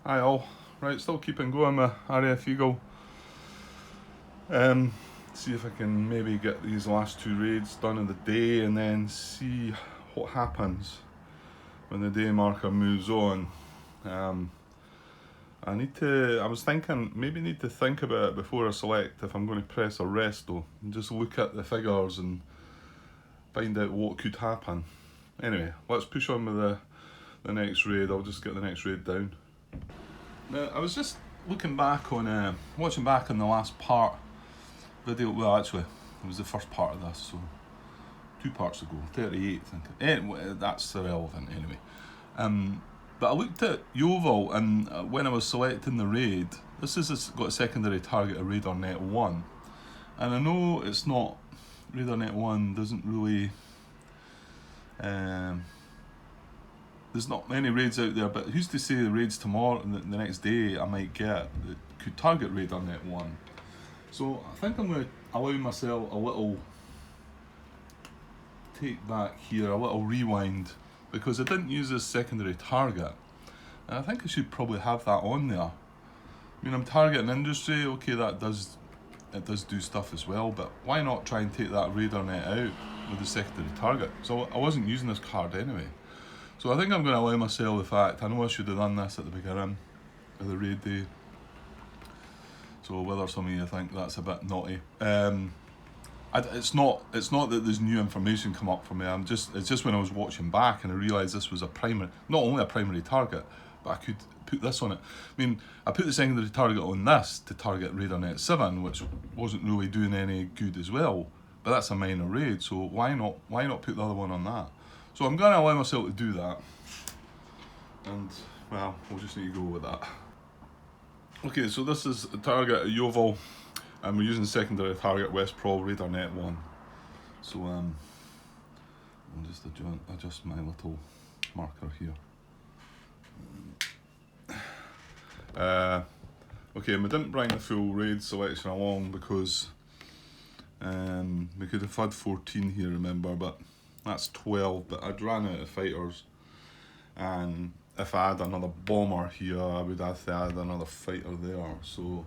Hi all. Right, still keeping going with RAF Eagle. See if I can maybe get these last two raids done in the day and then see what happens when the day marker moves on. I was thinking, maybe need to think about it before I select if I'm going to press a rest though, and just look at the figures and find out what could happen. Anyway, let's push on with the next raid. I'll just get the next raid down. Now, I was just looking back on, watching back on the last part video. Well, actually, it was the first part of this, so 2 parts ago, 38, I think. Anyway, that's irrelevant anyway. But I looked at Yeovil, and when I was selecting the raid, this has got a secondary target of Radar Net 1. And I know it's not, Radar Net 1 doesn't really, there's not many raids out there, but who's to say the raids tomorrow and the next day I might get that could target Radar Net 1. So I think I'm going to allow myself a little take back here, a little rewind, because I didn't use this secondary target. And I think I should probably have that on there. I mean, I'm targeting industry, okay, it does do stuff as well, but why not try and take that Radar Net out with the secondary target? So I wasn't using this card anyway. So I think I'm going to allow myself the fact, I know I should have done this at the beginning of the raid day. So whether some of you think that's a bit naughty. It's not that there's new information come up for me. It's just when I was watching back and I realised this was not only a primary target, but I could put this on it. I mean, I put the secondary target on this to target Radar Net 7, which wasn't really doing any good as well. But that's a minor raid, so why not put the other one on that? So I'm going to allow myself to do that. And, well, we'll just need to go with that. Okay, so this is the target at Yeovil, and we're using secondary target West Prov Radar Net 1. So I'll just adjust my little marker here. Okay, and we didn't bring the full raid selection along because we could have had 14 here, remember, but that's 12, but I'd ran out of fighters, and if I had another bomber here, I would have to add another fighter there, so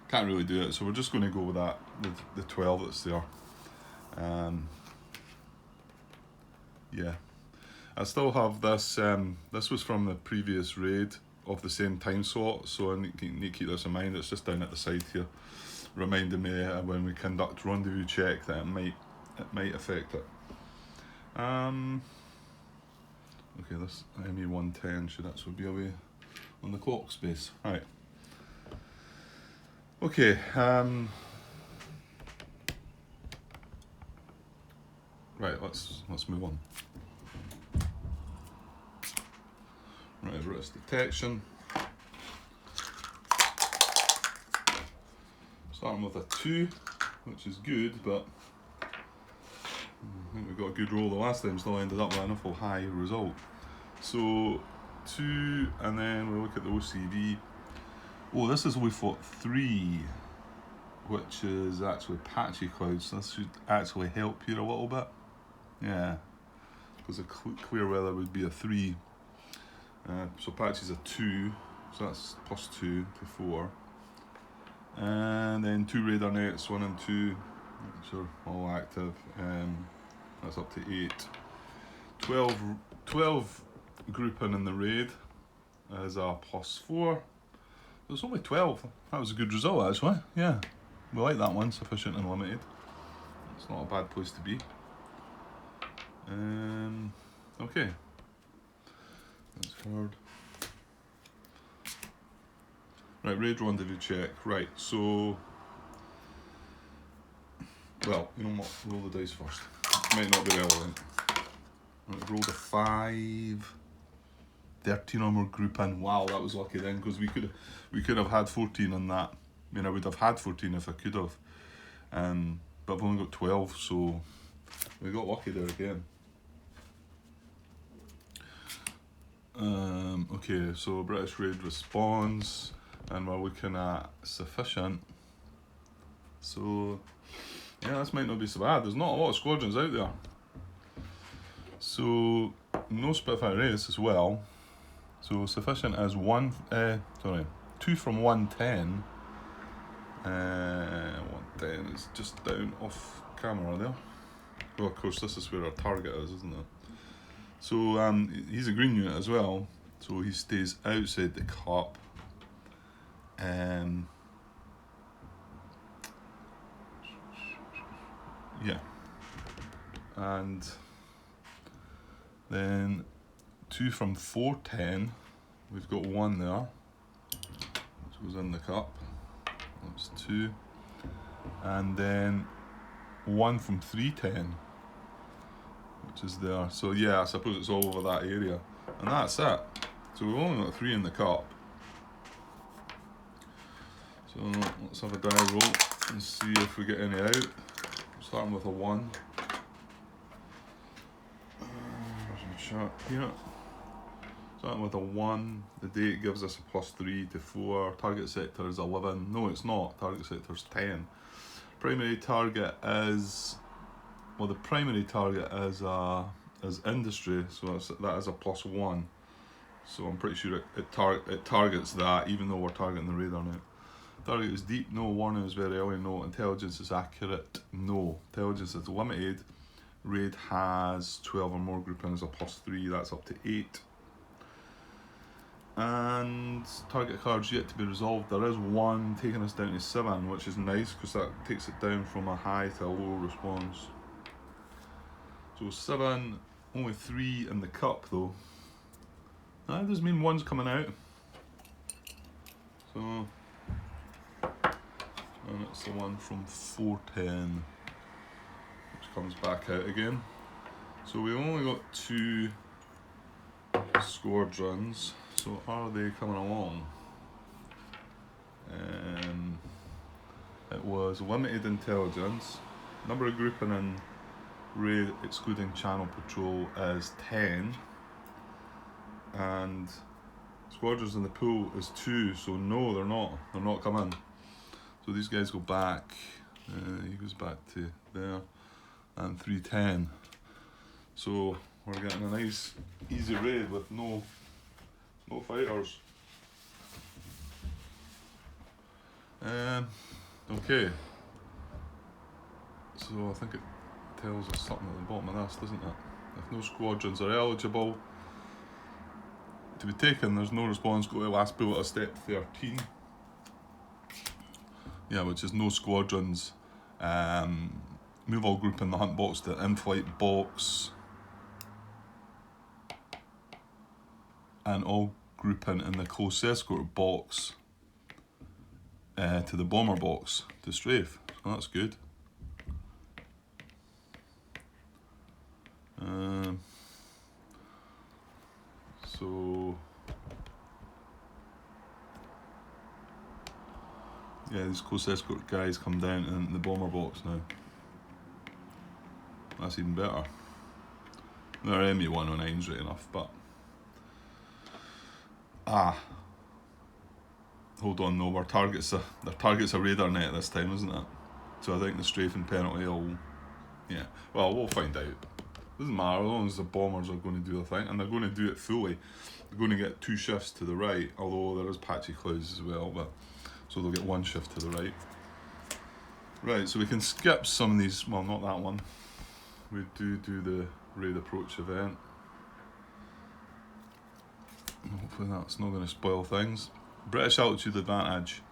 can't really do it. So we're just going to go with that, with the 12 that's there. Yeah, I still have this. This was from the previous raid of the same time slot, so I need to keep this in mind. It's just down at the side here, reminding me when we conduct rendezvous check that it might affect it. Okay, this ME110 should actually be away on the clock space. Right. Okay. Right. Let's move on. Right, risk detection. Starting with a 2, which is good, but I think we got a good roll the last time, still ended up with an awful high result. So 2, and then we look at the OCV. Oh, this is we fought 3, which is actually patchy clouds. This should actually help here a little bit. Yeah, because a clear weather would be a 3. So patchy's a 2, so that's +2 to 4. And then 2 radar nets, 1 and 2, which are all active. That's up to 8. 12 grouping in the raid is a +4. There's only 12. That was a good result actually. Yeah, we like that one, sufficient and limited. It's not a bad place to be. Okay. That's hard. Right, raid rendezvous check. Right, so, well, you know what? Roll the dice first. Might not be relevant. Right, rolled a 5. 13 or more grouping. Wow, that was lucky then, because we could have had 14 on that. I mean, I would have had 14 if I could have. But I've only got 12, so we got lucky there again. Okay, so British raid responds, and we're looking at sufficient. So, yeah, this might not be so bad. There's not a lot of squadrons out there. So, no Spitfire race as well. So sufficient as 2 from 110. 110 is just down off camera there. Well, of course, this is where our target is, isn't it? So he's a green unit as well, so he stays outside the cup. Yeah, and then 2 from 410. We've got 1 there, which goes in the cup. That's 2, and then 1 from 310, which is there. So yeah, I suppose it's all over that area, and that's it. So we've only got 3 in the cup. So let's have a die roll and see if we get any out. Starting with a 1. There's a chart here. Starting with a 1. The date gives us a +3 to 4. Target sector is 11. No, it's not. Target sector is 10. Primary target is, well, the primary target is industry, so that is a +1. So I'm pretty sure it targets that, even though we're targeting the radar now. Target is deep, no. Warning is very early, no. Intelligence is accurate, no. Intelligence is limited. Raid has 12 or more groupings, a +3, that's up to 8. And target cards yet to be resolved. There is 1 taking us down to 7, which is nice because that takes it down from a high to a low response. So 7, only 3 in the cup though. That does mean 1's coming out. So, and it's the one from 410, which comes back out again. So we only got 2 squadrons. So are they coming along? It was limited intelligence. Number of grouping in raid excluding channel patrol is 10. And squadrons in the pool is 2, so no, they're not coming. So these guys go back, he goes back to there, and 310. So we're getting a nice easy raid with no fighters. Okay, so I think it tells us something at the bottom of this, doesn't it? If no squadrons are eligible to be taken, there's no response, go to last bullet of step 13. Yeah, which is no squadrons. Move all group in the hunt box to in-flight box, and all grouping in the close escort box to the bomber box to strafe. So that's good. So yeah, these close escort guys come down in the bomber box now. That's even better. They're ME-109s right enough, but hold on, no, their target's a radar net this time, isn't it? So I think the strafing penalty will, yeah, well, we'll find out. Doesn't matter, as long as the bombers are going to do the thing, and they're going to do it fully. They're going to get 2 shifts to the right, although there is patchy clouds as well, but so they'll get 1 shift to the right. Right, so we can skip some of these, well, not that one. We do the raid approach event. Hopefully that's not going to spoil things. British altitude advantage.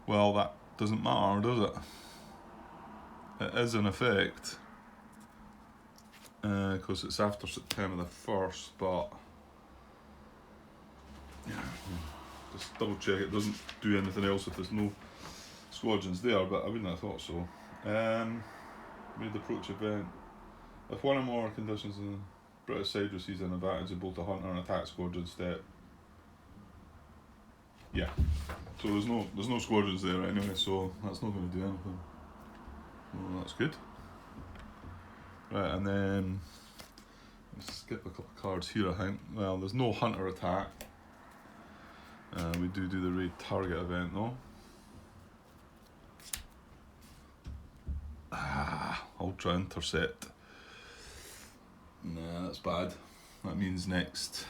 Well, that doesn't matter, does it? It is in effect, because it's after September the 1st, but yeah, just double check it doesn't do anything else if there's no squadrons there, but I wouldn't have thought so. Raid approach event. If one or more conditions on the British side receives an advantage in both the hunter and attack squadron step. Yeah. So there's no squadrons there anyway, so that's not going to do anything. Well, that's good. Right, and then let's skip a couple of cards here, I think. Well, there's no hunter attack. We do the raid target event though. Ultra intercept. Nah, that's bad. That means next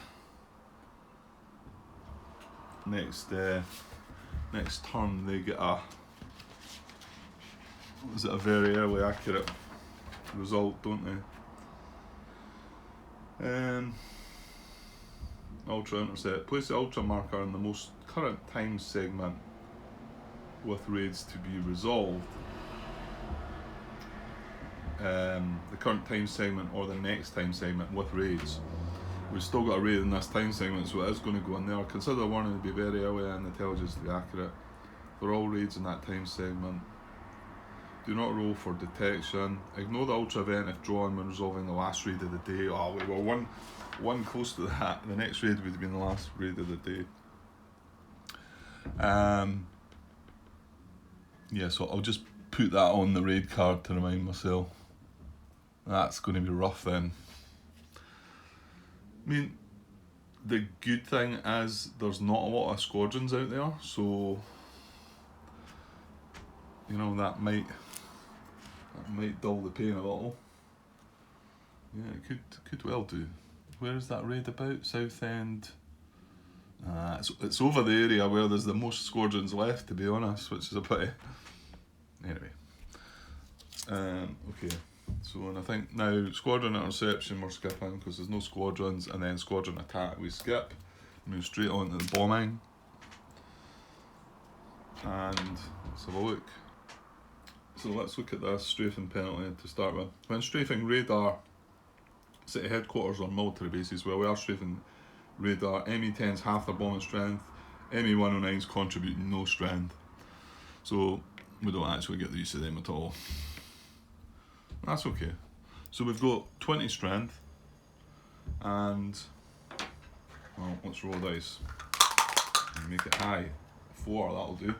next turn they get a very early accurate result, don't they? Ultra intercept. Place the ultra marker in the most current time segment with raids to be resolved. The current time segment or the next time segment with raids. We've still got a raid in this time segment, so it is going to go in there. Consider the warning to be very early and the intelligence to be accurate. For all raids in that time segment, do not roll for detection. Ignore the ultra event if drawn when resolving the last raid of the day. Oh, we were one close to that. The next raid would have been the last raid of the day. Yeah, so I'll just put that on the raid card to remind myself. That's going to be rough then. I mean, the good thing is there's not a lot of squadrons out there, so you know that might dull the pain a little. Yeah, it could well do. Where is that raid about? Southend. It's over the area where there's the most squadrons left, to be honest, which is a pity. Anyway, okay. So, and I think now squadron interception we're skipping because there's no squadrons, and then squadron attack we skip, move straight on to the bombing. And let's have a look. So let's look at this strafing penalty to start with. When strafing radar, city headquarters or military bases, where we are strafing radar, ME-10's half their bombing strength, ME-109's contribute no strength. So we don't actually get the use of them at all. That's okay. So we've got 20 strength, and well, let's roll dice. Make it high. 4, that'll do.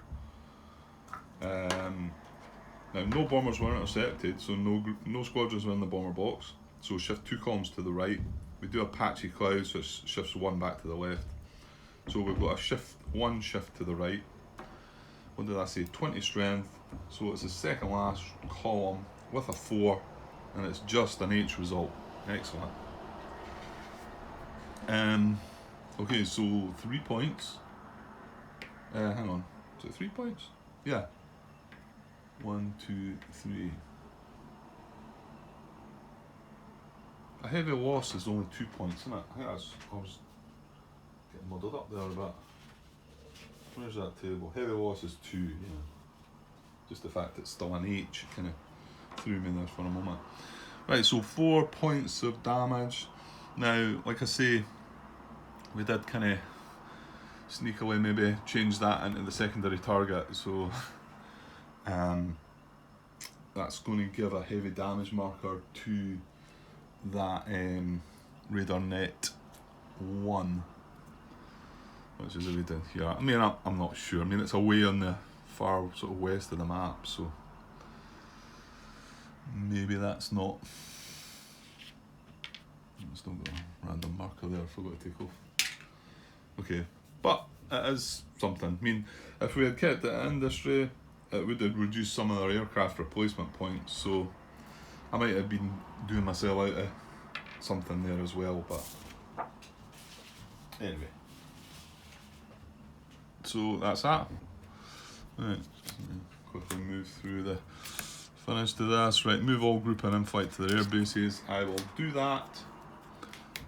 Now no bombers were intercepted, so no squadrons were in the bomber box. So shift 2 columns to the right. We do Apache clouds, which shifts 1 back to the left. So we've got a 1 shift to the right. What did I say? 20 strength. So it's the second last column with a 4, and it's just an H result. Excellent. Okay, so 3 points. Hang on. Is it 3 points? Yeah. 1, 2, 3. A heavy loss is only 2 points, isn't it? I was getting muddled up there a bit. Where's that table? Heavy loss is 2, yeah. Just the fact it's still an H kind of threw me there for a moment. Right, so 4 points of damage. Now, like I say, we did kind of sneakily maybe change that into the secondary target, so that's going to give a heavy damage marker to that radar net 1, which is a raid in here. I mean, I'm not sure. I mean, it's away on the far sort of west of the map, so maybe that's not. It's not got a random marker there. I forgot to take off. Okay, but it is something. I mean, if we had kept it in industry, it would have reduced some of our aircraft replacement points, so I might have been doing myself out of something there as well, but anyway. So that's that. Right, quickly move through the finish to this. Right, move all group and in-flight to their air bases. I will do that.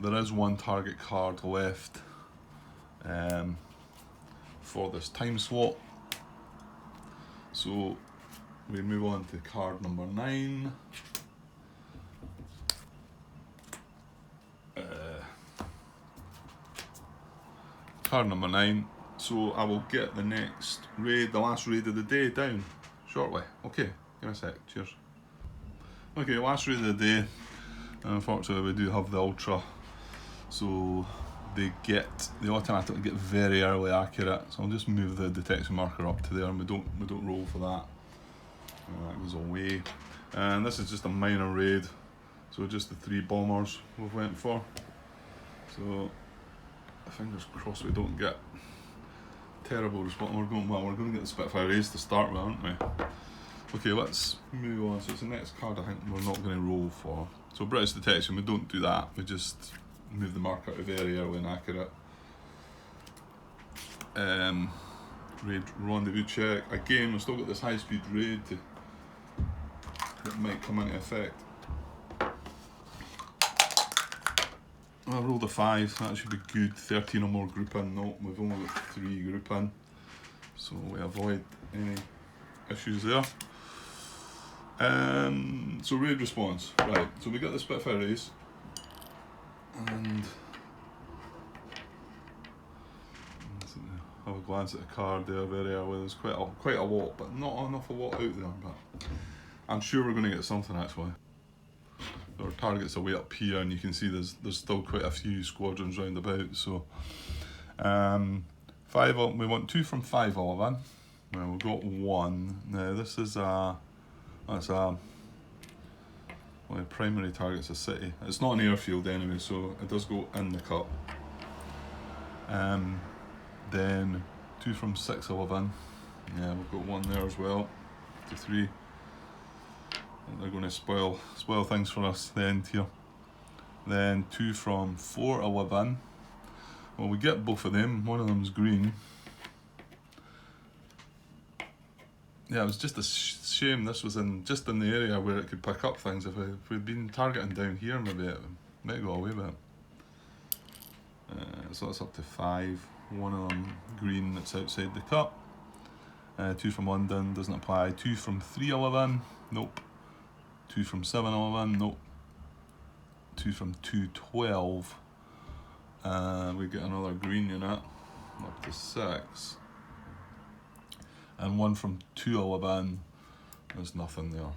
There is 1 target card left for this time slot. So we move on to card number 9. Card number 9. So I will get the next raid, the last raid of the day down shortly. Okay, give me a sec. Cheers. Okay, last raid of the day. Unfortunately, we do have the ultra, so they automatically get very early accurate. So I'll just move the detection marker up to there, and we don't roll for that. That goes away. And this is just a minor raid, so just the 3 bombers we've went for. So fingers crossed we don't get terrible response. We're going to get the Spitfire A's to start with, aren't we? Okay, let's move on. So it's the next card I think we're not going to roll for. So British detection, we don't do that. We just move the marker to very early and accurate. Raid rendezvous check. Again, we've still got this high speed raid that might come into effect. I rolled a 5, that should be good. 13 or more group in. No, we've only got 3 group in, so we avoid any issues there. So raid response, right, so we got the Spitfire race, and have a glance at the card there very early. There's quite a lot, but not enough a lot out there, but I'm sure we're going to get something actually. Our targets are way up here, and you can see there's still quite a few squadrons round about. So, we want 2 from 511. Well, we've got 1. Now this is well, the primary target's a city. It's not an airfield anyway, so it does go in the cup. Then 2 from 611. Yeah, we've got 1 there as well. 2, 3. They're going to spoil things for us the end here. Then 2 from 411. Well, we get both of them. One of them's green. Yeah, it was just a shame this was just in the area where it could pick up things. If we'd been targeting down here, maybe it might go away with it. So that's up to 5. One of them green that's outside the cup. 2 from London, doesn't apply. 2 from 311, nope. 2 from 711, nope. 2 from 212. We get another green unit, up to 6. And 1 from 211, there's nothing there.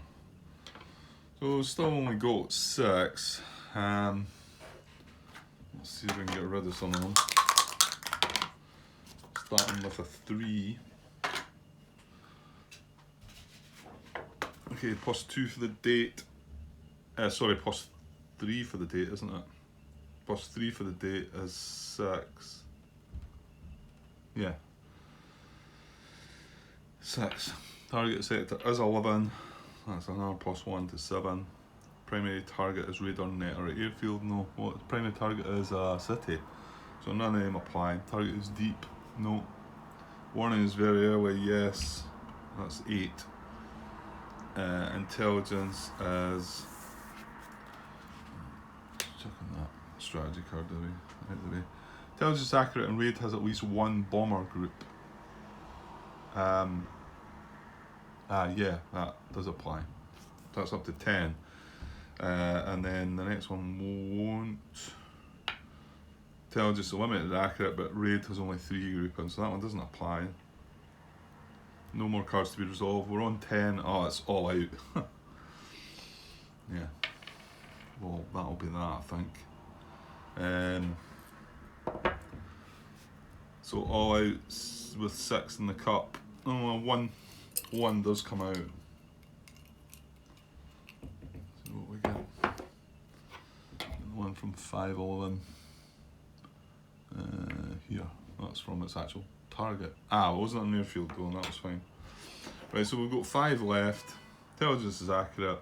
So still only got 6. Let's see if we can get rid of some of them. Starting with a 3. Okay, +2 for the date. Sorry, +3 for the date, isn't it? +3 for the date is 6. Yeah. 6. Target sector is 11. That's another +1 to 7. Primary target is radar net or airfield. No. What primary target is a city. So none of them apply. Target is deep. No. Warning is very early. Yes. That's 8. Intelligence is. Checking that strategy card out of the way. Intelligence is accurate and raid has at least 1 bomber group. Yeah, that does apply. That's up to 10. And then the next one won't. Intelligence is limited accurate, but raid has only 3 groupings, so that one doesn't apply. No more cards to be resolved. We're on 10. Oh, it's all out. Yeah. Well, that'll be that, I think. So all out with 6 in the cup. Oh, one does come out. So what we get? 1 from 511. Here. That's from its actual target. It wasn't an airfield though, and that was fine. Right, so we've got 5 left. Intelligence is accurate.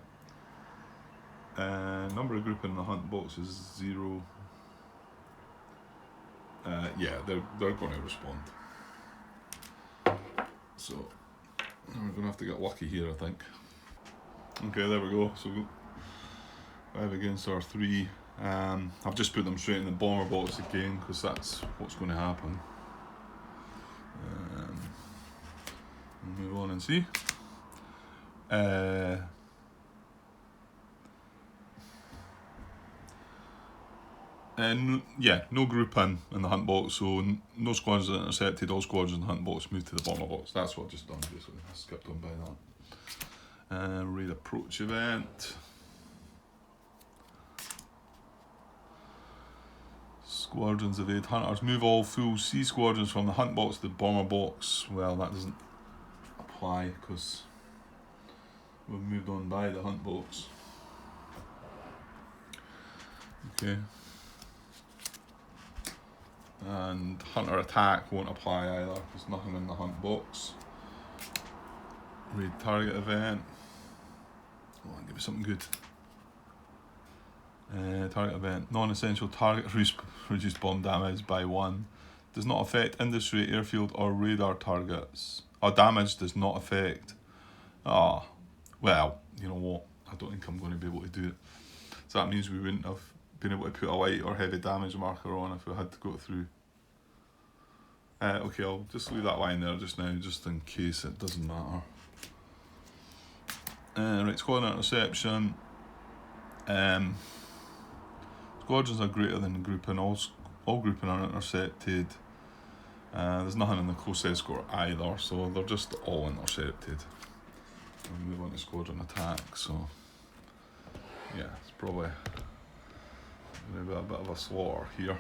Number of group in the hunt box is 0. Yeah, they're going to respond. So we're going to have to get lucky here, I think. Okay, there we go. So 5 against our 3. I've just put them straight in the bomber box again because that's what's going to happen. We'll move on and see. No group in the hunt box, so no squadrons intercepted, all squadrons in the hunt box moved to the bomber box. That's what I've just done, basically. I skipped on by that. Raid approach event. Squadrons evade hunters. Move all full C squadrons from the hunt box to the bomber box. Well, that doesn't apply because we've moved on by the hunt box. Okay. And hunter attack won't apply either. There's nothing in the hunt box. Raid target event. Oh, I'll give you something good. Target event. Non-essential target reduced bomb damage by 1. does not affect industry, airfield or radar targets. Or damage does not affect. Well, you know what? I don't think I'm going to be able to do it. So that means we wouldn't have been able to put a light or heavy damage marker on if we had to go through. Okay, I'll just leave that line there just now, just in case it doesn't matter. Right, squadron interception. Squadrons are greater than grouping. All grouping are intercepted. There's nothing in the close escort either, so they're just all intercepted. We'll move on to squadron attack, so yeah, it's probably going to be a bit of a slaughter here.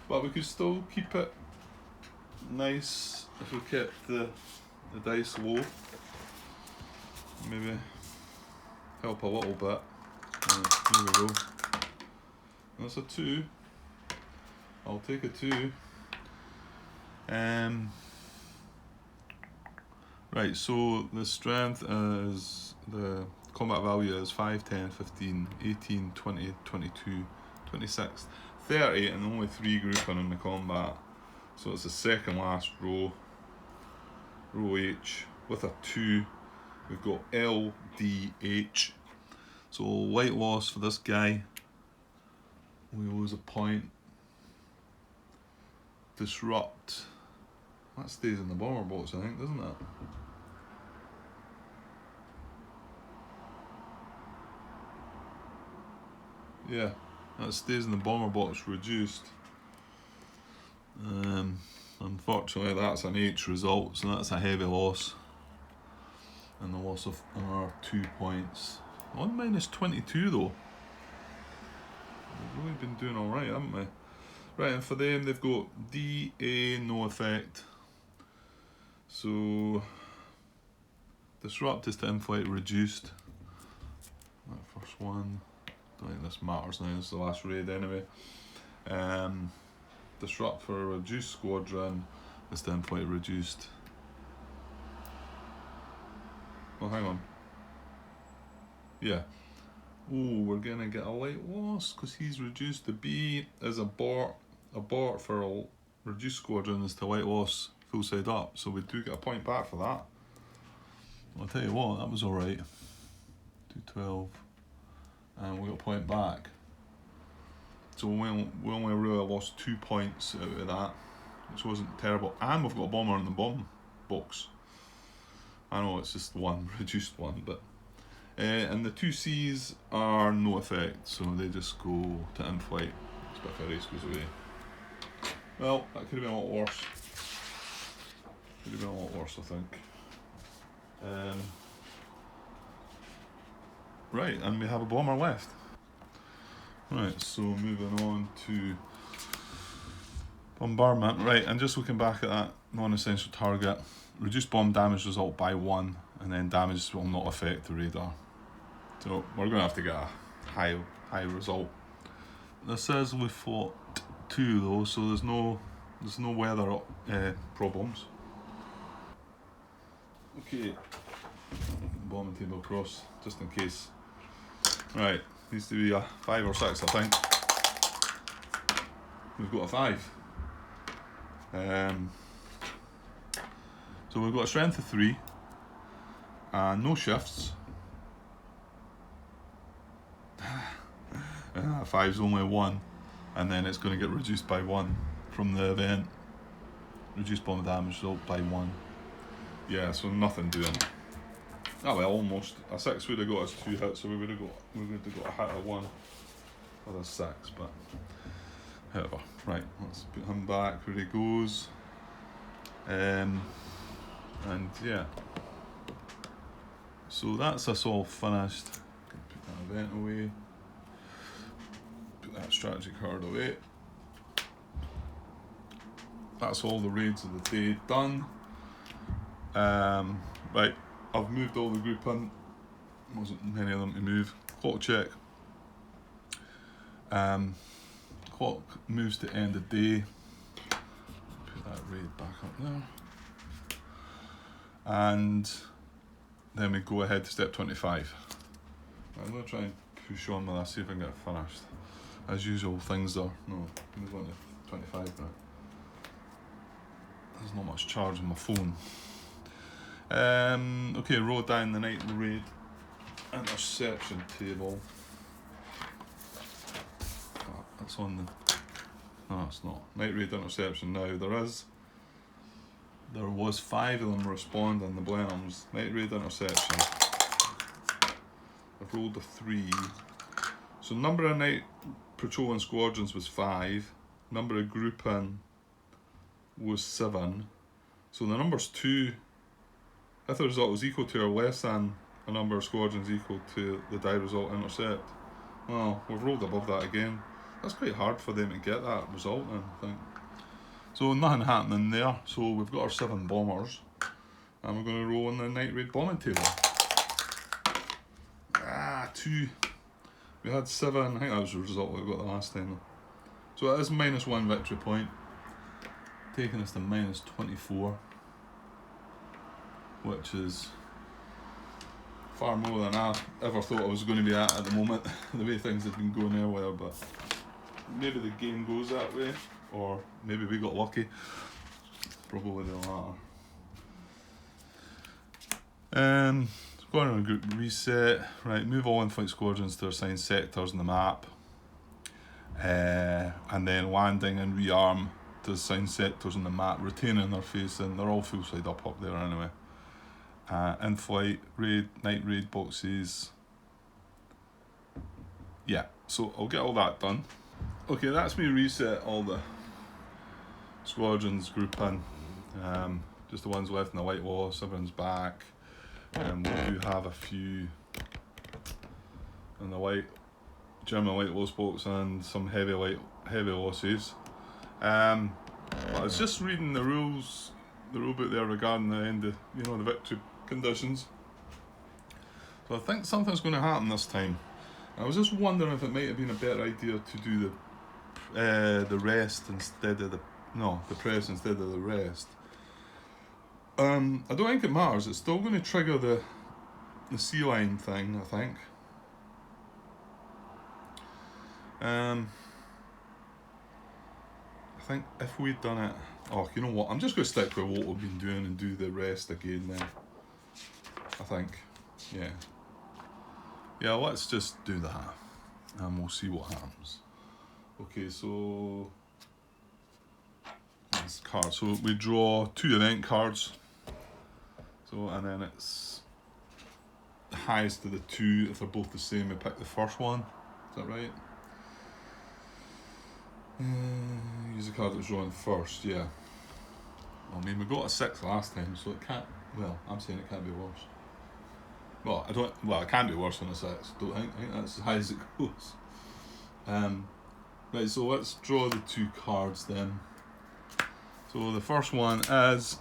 But we could still keep it nice if we kept the dice low. Maybe help a little bit. Here we go. That's a 2. I'll take a 2. Right, so the strength is, the combat value is 5, 10, 15, 18, 20, 22, 26, 30, and only 3 grouping in the combat. So it's the second last row, row H, with a 2. We've got L, D, H. So light loss for this guy, we lose a point. Disrupt, that stays in the bomber box, I think, doesn't it? Yeah, that stays in the bomber box reduced. Unfortunately that's an H result, so that's a heavy loss. And the loss of another 2 points. On minus 22 though. We've really been doing alright, haven't we? Right, and for them they've got D, A, no effect. So disrupt is to in-flight reduced. That first one. Don't think this matters now, this is the last raid anyway. Disrupt for a reduced squadron is to in-flight reduced. Well, hang on. Yeah. Oh, we're gonna get a light loss because he's reduced. The B is abort. Abort for a reduced squadron is to light loss full side up. So we do get a point back for that. I'll tell you what, that was alright. 212. And we got a point back. So we only really lost 2 points out of that, which wasn't terrible. And we've got a bomber in the bomb box. I know it's just one, reduced one, but and the 2 C's are no effect, so they just go to in-flight. It's a bit of a race goes away. Well, that could have been a lot worse. Could have been a lot worse, I think. Right, and we have a bomber left. Right, so moving on to bombardment. Right, and just looking back at that non-essential target, reduced bomb damage result by 1, and then damage will not affect the radar. So we're going to have to get a high result. This says we fought 2 though, so there's no weather problems. Okay, bombing table across just in case. Right, needs to be a 5 or 6, I think. We've got a 5. So we've got a strength of 3 and no shifts. 5's only 1, and then it's going to get reduced by 1 from the event. Reduced bomb damage result by 1. Yeah, so nothing doing. Oh well, almost. A 6 would have got us 2 hits, so we would have got a hit of 1 with a 6, but however. Right, let's put him back where he goes. And yeah. So that's us all finished. Put that event away. Put that strategy card away. That's all the raids of the day done. Right, I've moved all the group in. Wasn't many of them to move. Clock check. Clock moves to end of day. Put that raid back up there. And then we go ahead to step 25. I'm going to try and push on with that, see if I can get it finished. As usual, things are, no, move on to 25 now. there's not much charge on my phone. Okay, wrote down the night raid interception table. Oh, that's on the... No, it's not. Night raid interception now. There was 5 of them responding, the Blenheims. Night raid interception. I've rolled a 3. So number of night patrolling squadrons was 5. Number of grouping was 7. So the number's 2. If the result was equal to or less than a number of squadrons equal to the die result intercept. Well, we've rolled above that again. That's quite hard for them to get that result in, I think. So nothing happening there. So we've got our 7 bombers. And we're going to roll on the night raid bombing table. 2. We had 7. I think that was the result we got the last time. So it is -1 victory point. Taking us to -24. Which is far more than I ever thought I was going to be at the moment, the way things have been going earlier, but maybe the game goes that way, or maybe we got lucky. Probably the latter. Squadron and group reset. Right, move all in-flight squadrons to assigned sectors on the map. And then landing and rearm to assigned sectors on the map, retaining their facing. They're all full side up there anyway. In-flight raid, night raid boxes. Yeah, so I'll get all that done. Okay, that's me reset all the squadrons grouping. Just the ones left in the White Loss, everyone's back. We do have a few in the German White Loss box and some heavy losses. But I was just reading the rules, the rule book there regarding the end of, the victory conditions. So I think something's going to happen this time. I was just wondering if it might have been a better idea to do the rest instead of the press instead of the rest. I don't think it matters. It's still going to trigger the C line thing, I think. I think if we'd done it, you know what? I'm just going to stick with what we've been doing and do the rest again then. I think, yeah. Let's just do that, and we'll see what happens. Okay, so this card. So we draw 2 event cards. So and then it's the highest of the 2. If they're both the same, we pick the first one. Is that right? Use the card that was drawn first. Yeah. I mean, we got a 6 last time, so it can't. Well, I'm saying it can't be worse. Well, it can be worse than a 6. Don't think. I think that's as high as it goes. Right. So let's draw the 2 cards then. So the first one is.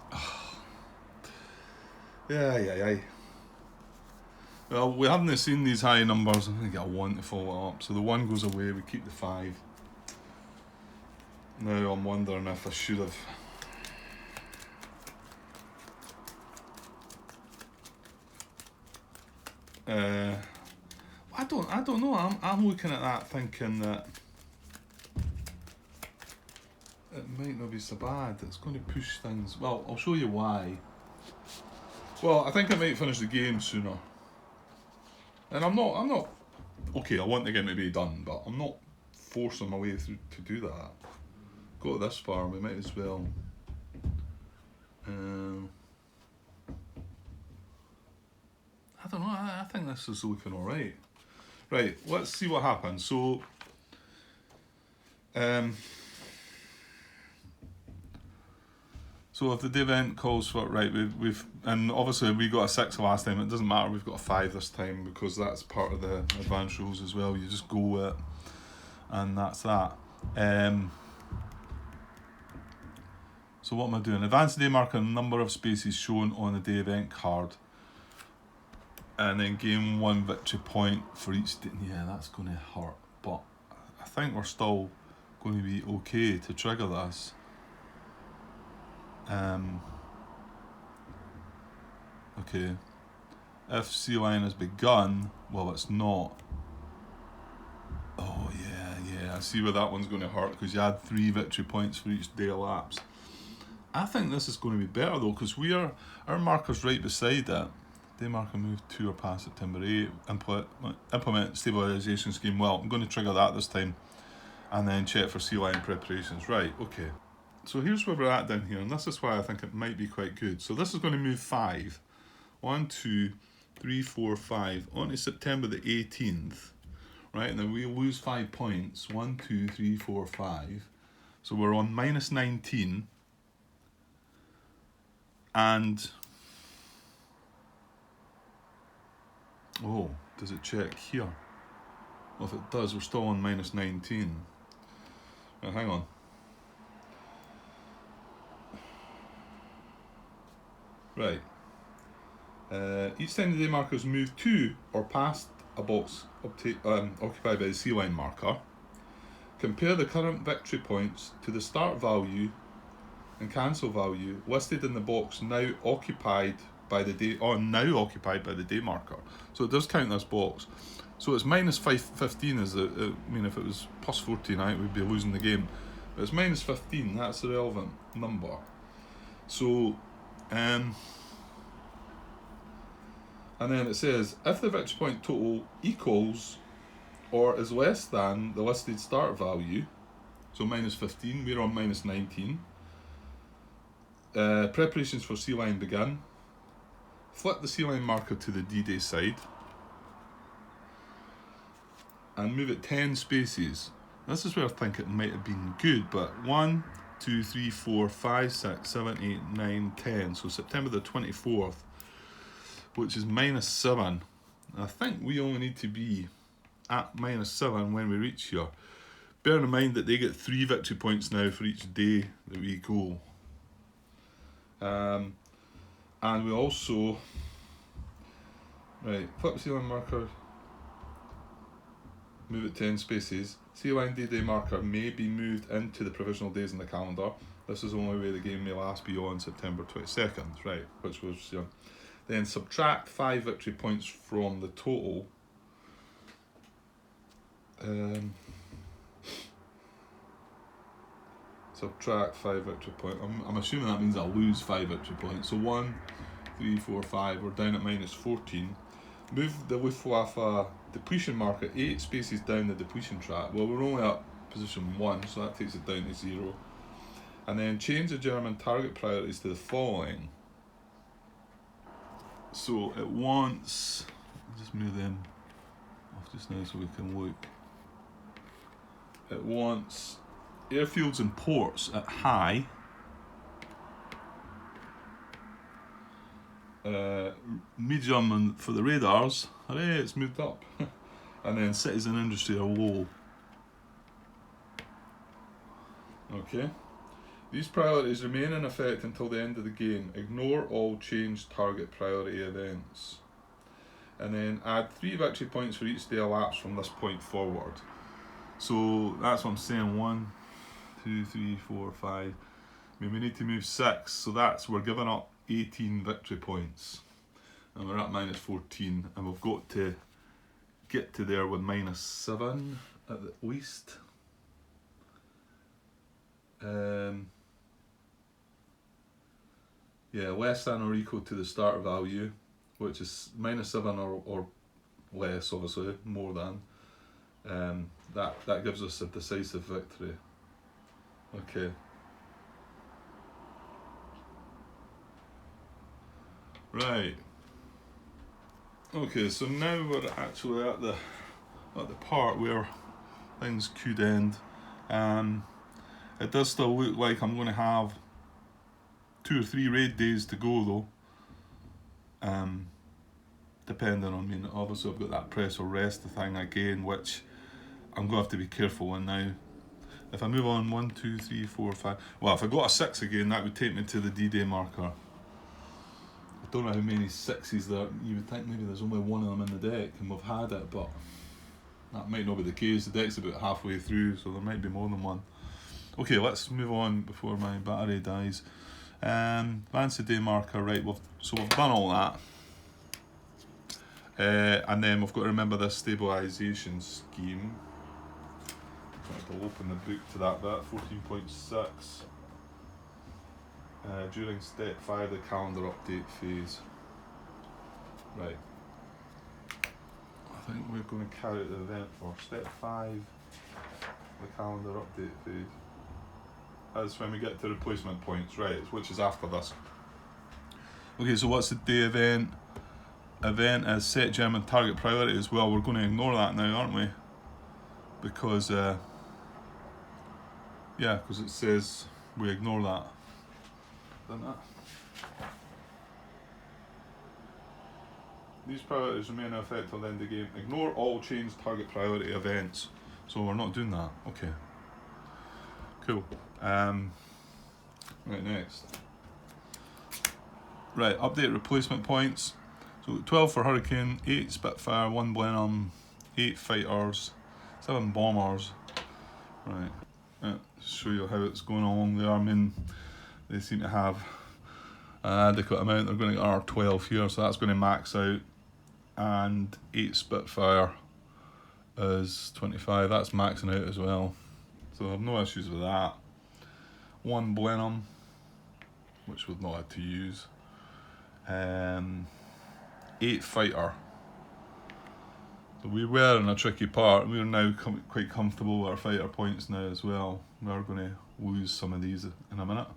Yeah. Well, we haven't seen these high numbers. I'm going to get a 1 to follow it up. So the 1 goes away, we keep the 5. Now I'm wondering if I should have... I don't know. I'm looking at that thinking that it might not be so bad. It's going to push things. Well, I'll show you why. Well, I think I might finish the game sooner. And I'm not. Okay, I want the game to be done, but I'm not forcing my way through to do that. Got this far, we might as well. I don't know. I think this is looking all right. Right, let's see what happens. So, so if the event calls for we've and obviously we got a 6 last time. It doesn't matter. We've got a 5 this time because that's part of the advanced rules as well. You just go with it, and that's that. So what am I doing? Advance day mark a number of spaces shown on the day event card. And then gain 1 victory point for each day. Yeah, that's going to hurt. But I think we're still going to be okay to trigger this. Okay. If C line has begun, well, it's not. Oh, yeah. I see where that one's going to hurt because you add 3 victory points for each day elapsed. I think this is going to be better though, because our marker's right beside it. Day marker move to or past September 8. Implement stabilisation scheme. Well, I'm going to trigger that this time, and then check for sea line preparations. Right, okay. So here's where we're at down here, and this is why I think it might be quite good. So this is going to move 5. 1, 2, 3, 4, 5 onto September the 18th. Right, and then we lose 5 points. 1, 2, 3, 4, 5. So we're on minus 19. And oh, does it check here? Well, if it does, we're still on minus 19. Now, hang on. Right. Each time the day markers move to or past a box occupied by the sea line marker, compare the current victory points to the start value and cancel value listed in the box now occupied by the day marker. So it does count this box. So it's minus 15 is I mean, if it was plus 14, I would be losing the game. But it's minus 15, that's the relevant number. So, and then it says, if the victory point total equals or is less than the listed start value, so minus 15, we're on minus 19, preparations for sea line begin. Flip the sea line marker to the D-Day side and move it 10 spaces. This is where I think it might have been good, but 1, 2, 3, 4, 5, 6, 7, 8, 9, 10. So September the 24th, which is minus 7. I think we only need to be at minus 7 when we reach here. Bearing in mind that they get 3 victory points now for each day that we go. And we also, right, flip sea line marker, move it 10 spaces. Sea line D-Day marker may be moved into the provisional days in the calendar. This is the only way the game may last beyond September 22nd, right, which was, then subtract 5 victory points from the total. Subtract 5 victory points. I'm assuming that means I'll lose 5 victory points. So 1, 3, 4, 5, we're down at minus 14. Move the Luftwaffe depletion marker 8 spaces down the depletion track. Well, we're only at position 1, so that takes it down to 0. And then change the German target priorities to the following. So it wants, I'll just move them off just now so we can look. It wants airfields and ports at high, medium for the radars, hooray, it's moved up, and then cities and industry are low. Okay, these priorities remain in effect until the end of the game. Ignore all change target priority events. And then add 3 victory points for each day elapsed from this point forward. So that's what I'm saying, 1, 2, 3, 4, 5. I mean, we need to move 6, so we're giving up 18 victory points. And we're at minus 14, and we've got to get to there with minus 7 at least. Yeah, less than or equal to the start value, which is minus 7 or less, obviously, more than. That gives us a decisive victory. Okay. Right. Okay, so now we're actually at the part where things could end. It does still look like I'm going to have 2 or 3 raid days to go though. Depending on, I mean, obviously I've got that press or rest thing again, which I'm going to have to be careful in now. If I move on 1, 2, 3, 4, 5, well, if I got a 6 again, that would take me to the D-Day marker. I don't know how many 6s there. You would think maybe there's only one of them in the deck and we've had it, but that might not be the case. The deck's about halfway through, so there might be more than one. Okay, let's move on before my battery dies. Advance the day marker, right, so we've done all that. And then we've got to remember this stabilisation scheme. I'm going to open the book to that bit, 14.6. during step 5 of the calendar update phase. Right. I think we're going to carry out the event for step 5, the calendar update phase. That's when we get to replacement points, right, which is after this. Okay, so what's the day event? Event is set German target priority as well. We're going to ignore that now, aren't we? Because, yeah, because it says we ignore that, doesn't it? These priorities remain in effect till the end of the game. Ignore all change target priority events. So we're not doing that. Okay. Cool. Right, next. Right, update replacement points. So 12 for Hurricane, 8 Spitfire, 1 Blenheim, 8 fighters, 7 bombers. Right. Show you how it's going along there. I mean, they seem to have an adequate amount. They're going to get R12 here, so that's going to max out. And 8 Spitfire is 25, that's maxing out as well, so I have no issues with that. 1 Blenheim, which we've not had to use. 8 fighter, so we were in a tricky part. We're now quite comfortable with our fighter points now as well. We're going to lose some of these in a minute.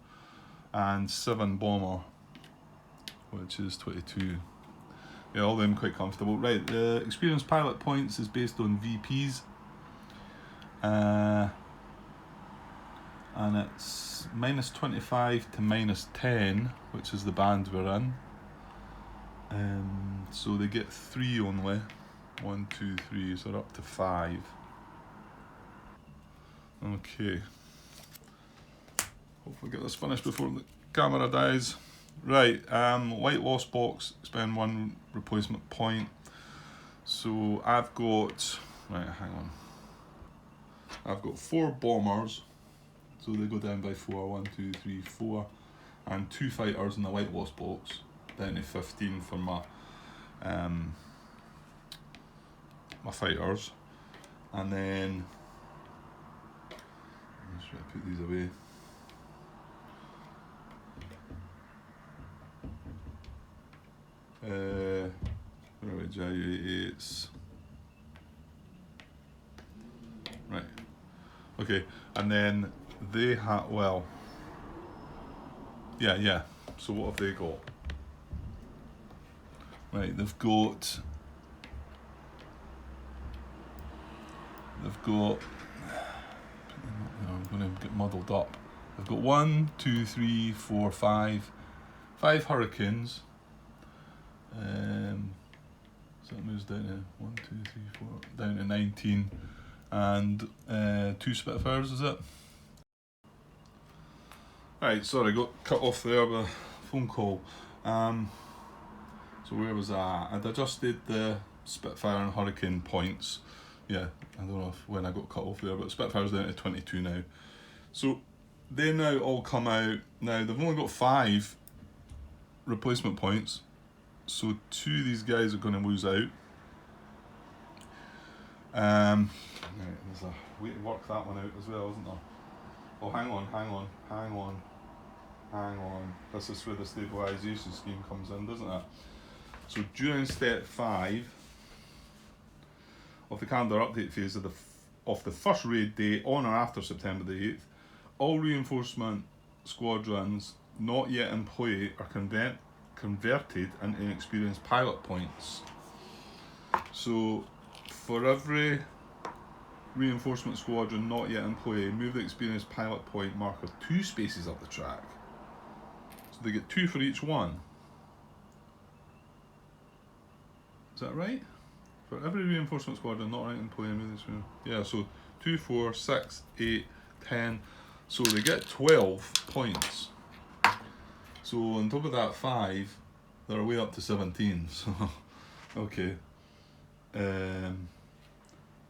And 7 bomber, which is 22. Yeah, all of them quite comfortable. Right, the experienced pilot points is based on VPs. And it's -25 to -10, which is the band we're in. So they get 3 only. 1, 2, 3, so they're up to 5. Okay. Hopefully get this finished before the camera dies. Right, white lost box, spend 1 replacement point. So I've got, right, hang on. I've got 4 bombers, so they go down by 4, 1, 2, 3, 4, and 2 fighters in the white lost box, down to 15 for my my fighters. And then, I'm just trying to put these away. Where are we? JU8s. Right. Okay, and then they have, well, yeah. So what have they got? Right, they've got. I'm going to get muddled up. They've got 1, 2, 3, 4, 5 Hurricanes. So it moves down to 1, 2, 3, 4, down to 19, and 2 Spitfires, is it? Right, sorry, got cut off there with a phone call. So where was that? I'd adjusted the Spitfire and Hurricane points. Yeah, I don't know when I got cut off there, but Spitfire's down to 22 now. So they now all come out. Now they've only got 5 replacement points, so 2 of these guys are going to lose out. Right, there's a way to work that one out as well, isn't there? Oh, hang on. This is where the stabilisation scheme comes in, doesn't it? So during step 5 of the calendar update phase of the first raid day on or after September the 8th, all reinforcement squadrons not yet in play are converted into inexperienced pilot points. So for every reinforcement squadron not yet in play, move the experienced pilot point marker 2 spaces up the track. So they get 2 for each one. Is that right? For every reinforcement squadron not right in play, move this. Yeah, so 2, 4, 6, 8, 10. So they get 12 points. So on top of that 5, they're way up to 17. So okay.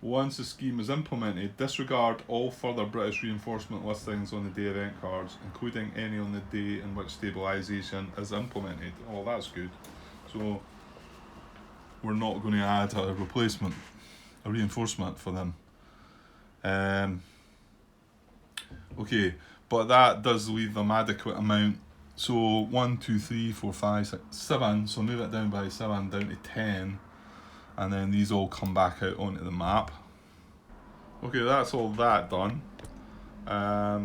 Once the scheme is implemented, disregard all further British reinforcement listings on the day event cards, including any on the day in which stabilisation is implemented. Oh, that's good. So we're not going to add a reinforcement for them. Okay, but that does leave them adequate amount So 1, 2, 3, 4, 5, 6, 7. So move it down by 7 down to 10, and then these all come back out onto the map. Okay, that's all that done.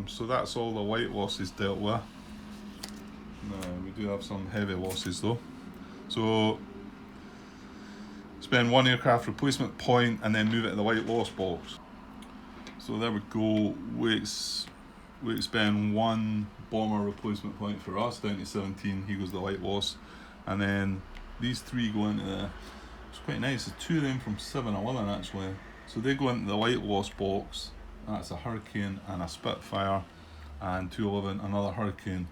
So that's all the light losses dealt with. Now we do have some heavy losses though. So spend 1 aircraft replacement point and then move it to the white loss box. So there we go. We expend 1 bomber replacement point for us down to 17. He goes the white loss, and then these 3 go into the. It's quite nice. There's 2 of them from 711 actually. So they go into the white loss box. That's a Hurricane and a Spitfire, and 211 another Hurricane.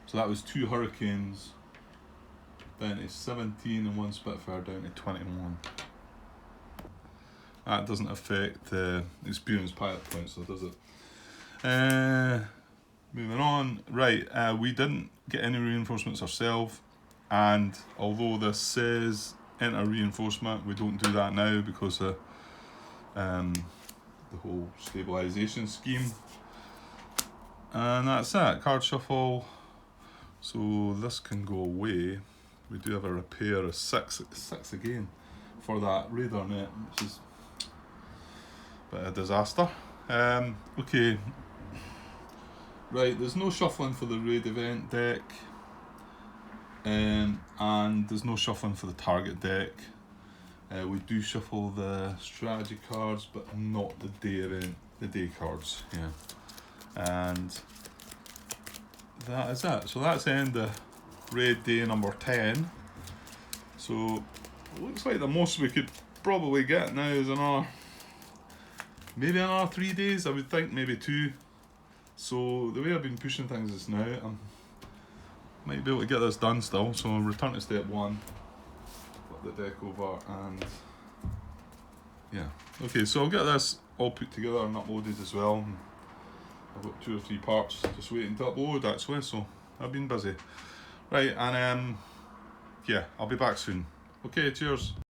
So that was 2 Hurricanes down to 17 and 1 Spitfire down to 21. That doesn't affect the experienced pilot points, so does it? Moving on, right, we didn't get any reinforcements ourselves, and although this says enter reinforcement, we don't do that now because of the whole stabilisation scheme. And that's it, card shuffle. So this can go away. We do have a repair of 6 again for that radar net, which is a bit of a disaster. Okay, right, there's no shuffling for the raid event deck, and there's no shuffling for the target deck. We do shuffle the strategy cards, but not the day event, the day cards, yeah. And that is it. So that's the end of raid day number 10. So it looks like the most we could probably get now is maybe another 3 days. I would think maybe 2. So the way I've been pushing things is now I might be able to get this done still. So I'll return to step 1, flip the deck over, and yeah. Okay, so I'll get this all put together and uploaded as well. I've got 2 or 3 parts just waiting to upload actually, so I've been busy. Right, and yeah, I'll be back soon. Okay, cheers.